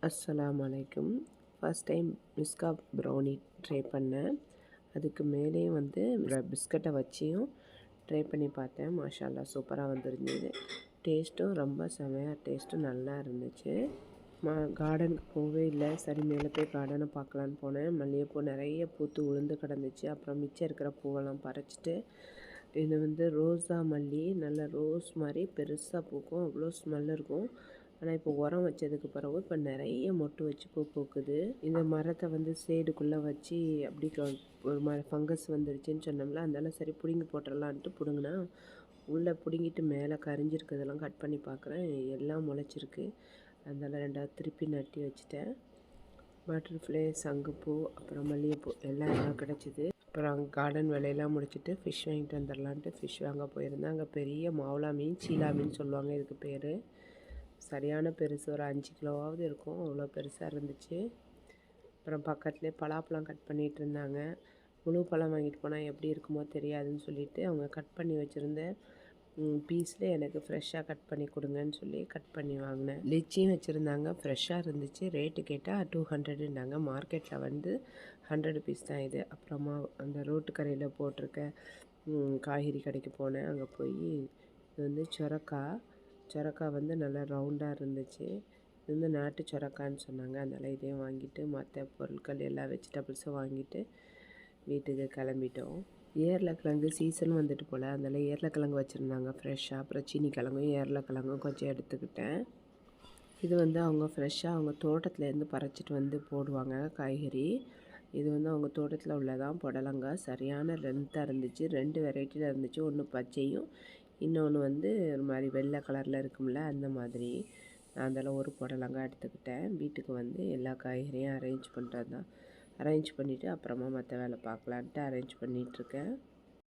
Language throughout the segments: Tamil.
அஸ்ஸலாமு அலைக்கும். ஃபர்ஸ்ட் டைம் மிஸ்கா ப்ரௌனி ட்ரை பண்ணேன். அதுக்கு மேலேயும் வந்து பிஸ்கட்டை வச்சியும் ட்ரை பண்ணி பார்த்தேன். மாஷா அல்லாஹ் சூப்பராக வந்துருந்தது. டேஸ்ட்டும் ரொம்ப செமையாக டேஸ்ட்டும் நல்லா இருந்துச்சு. கார்டனுக்கு போகவே இல்லை. சரி மேலே போய் கார்டனை பார்க்கலான்னு போனேன். மல்லிகைப்பூ நிறைய பூத்து உளுந்து கிடந்துச்சு. அப்புறம் மிச்சம் இருக்கிற பூவெல்லாம் பறிச்சிட்டு, இது வந்து ரோஸா மல்லி, நல்ல ரோஸ் மாதிரி பெருசாக பூக்கும், அவ்வளோ ஸ்மெல் இருக்கும். ஆனால் இப்போ உரம் வச்சதுக்கு பிறகு இப்போ நிறைய மொட்டு வச்சு பூ பூக்குது. இந்த மரத்தை வந்து சேடுக்குள்ளே வச்சு அப்படி ஒரு மாதிரி ஃபங்கஸ் வந்துருச்சுன்னு சொன்னோம்ல, அதனால சரி பிடுங்கி போட்டுடலான்ட்டு பிடுங்கினா உள்ளே பிடுங்கிட்டு மேலே கரிஞ்சிருக்கிறதெல்லாம் கட் பண்ணி பார்க்குறேன், எல்லாம் முளைச்சிருக்கு. அதனால் ரெண்டாவது திருப்பி நட்டி வச்சுட்டேன். பட்டர்ஃப்ளை, சங்குப்பூ, அப்புறம் மல்லிகைப்பூ எல்லாம் கிடச்சிது. அப்புறம் கார்டன் வேலையெல்லாம் முடிச்சுட்டு ஃபிஷ் வாங்கிட்டு வந்துடலான்ட்டு ஃபிஷ் வாங்க போயிருந்தேன். அங்கே பெரிய மாவுலா மீன், சீலா மீன் சொல்லுவாங்க இதுக்கு பேர். சரியான பெருசு, ஒரு 5 கிலோவாவது இருக்கும், அவ்வளோ பெருசாக இருந்துச்சு. அப்புறம் பக்கத்துலேயே பலாப்பழம் கட் பண்ணிகிட்டு இருந்தாங்க. முழு பழம் வாங்கிட்டு போனால் எப்படி இருக்குமோ தெரியாதுன்னு சொல்லிவிட்டு அவங்க கட் பண்ணி வச்சுருந்த பீஸில் எனக்கு ஃப்ரெஷ்ஷாக கட் பண்ணி கொடுங்கன்னு சொல்லி கட் பண்ணி வாங்கினேன். லிச்சியும் வச்சுருந்தாங்க, ஃப்ரெஷ்ஷாக இருந்துச்சு. ரேட்டு கேட்டால் 200ன்னாங்க. மார்க்கெட்டில் வந்து 100 ருபீஸ் தான் இது. அப்புறமா அந்த ரோட்டு கரையில் போட்டிருக்க காய்கறி கடைக்கு போனேன். அங்கே போய் இது வந்து சொரக்காய் வந்து நல்லா ரவுண்டாக இருந்துச்சு. இது வந்து நாட்டு சொரக்கான்னு சொன்னாங்க. அதனால் இதையும் வாங்கிட்டு மற்ற பொருட்கள் எல்லா வெஜிடபிள்ஸும் வாங்கிட்டு வீட்டுக்கு கிளம்பிட்டோம். ஏர்லக்கிழங்கு சீசன் வந்துட்டு போல், அதனால் ஏர்லக்கிழங்கு வச்சுருந்தாங்க ஃப்ரெஷ்ஷாக. அப்புறம் சீனி கிழங்கும் ஏர்லக்கிழங்கும் கொஞ்சம் எடுத்துக்கிட்டேன். இது வந்து அவங்க ஃப்ரெஷ்ஷாக அவங்க தோட்டத்துலேருந்து பறிச்சிட்டு வந்து போடுவாங்க காய்கறி. இது வந்து அவங்க தோட்டத்தில் உள்ளதான் புடலங்காய். சரியான லென்த்தாக இருந்துச்சு. 2 வெரைட்டியில் இருந்துச்சு. ஒன்று பச்சையும், இன்னொன்று வந்து ஒரு மாதிரி வெள்ளை கலரில் இருக்கும்ல, அந்த மாதிரி. நான் அதில் ஒரு புடலங்காய் எடுத்துக்கிட்டேன். வீட்டுக்கு வந்து எல்லா காய்கறியும் அரேஞ்ச் பண்ணிவிட்டு அப்புறமா மற்ற வேலை பார்க்கலான்ட்டு அரேஞ்ச் பண்ணிகிட்ருக்கேன்.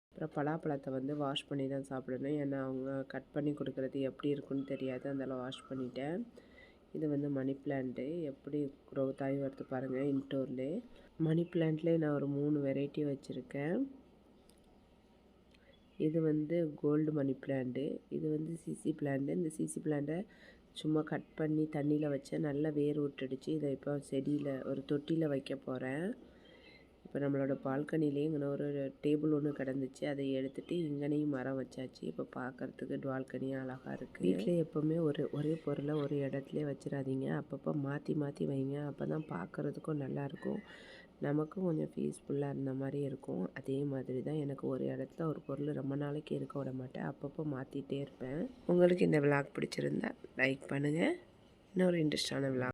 அப்புறம் பலாப்பழத்தை வந்து வாஷ் பண்ணி தான் சாப்பிடணும். ஏன்னா அவங்க கட் பண்ணி கொடுக்குறது எப்படி இருக்குன்னு தெரியாது. அதனால் வாஷ் பண்ணிட்டேன். இது வந்து மணி பிளான்ட்டு எப்படி க்ரோத் ஆகி வருது பாருங்கள் இன்டோர்லே. மணி பிளான்ட்லேயே நான் ஒரு 3 வெரைட்டி வச்சுருக்கேன். இது வந்து கோல்டு மணி பிளான்ட்டு, இது வந்து சிசி பிளான்ட்டு. இந்த சிசி பிளான்ட்டை சும்மா கட் பண்ணி தண்ணியில் வச்சேன், நல்லா வேர் விட்டுடுச்சு. இதை இப்போ செடியில் ஒரு தொட்டியில் வைக்க போகிறேன். இப்போ நம்மளோட பால்கனிலேயே இங்கே ஒரு டேபிள் ஒன்று கிடந்துச்சு, அதை எடுத்துகிட்டு இங்கனையும் மரம் வச்சாச்சு. இப்போ பார்க்குறதுக்கு பால்கனியாக அழகாக இருக்குது. வீட்டில் எப்போவுமே ஒரே பொருளை ஒரு இடத்துலையே வச்சிடாதீங்க, அப்பப்போ மாற்றி வைங்க. அப்போ தான் பார்க்குறதுக்கும் நல்லாயிருக்கும், நமக்கும் கொஞ்சம் பீஸ்ஃபுல்லாக இருந்த மாதிரி இருக்கும். அதே மாதிரி தான் எனக்கு ஒரு இடத்துல ஒரு பொருள் ரொம்ப நாளைக்கு இருக்க விட மாட்டேன், அப்பப்போ மாற்றிட்டே இருப்பேன். உங்களுக்கு இந்த விளாக் பிடிச்சிருந்தா லைக் பண்ணுங்கள். இன்னொரு இன்ட்ரெஸ்டான விளாக்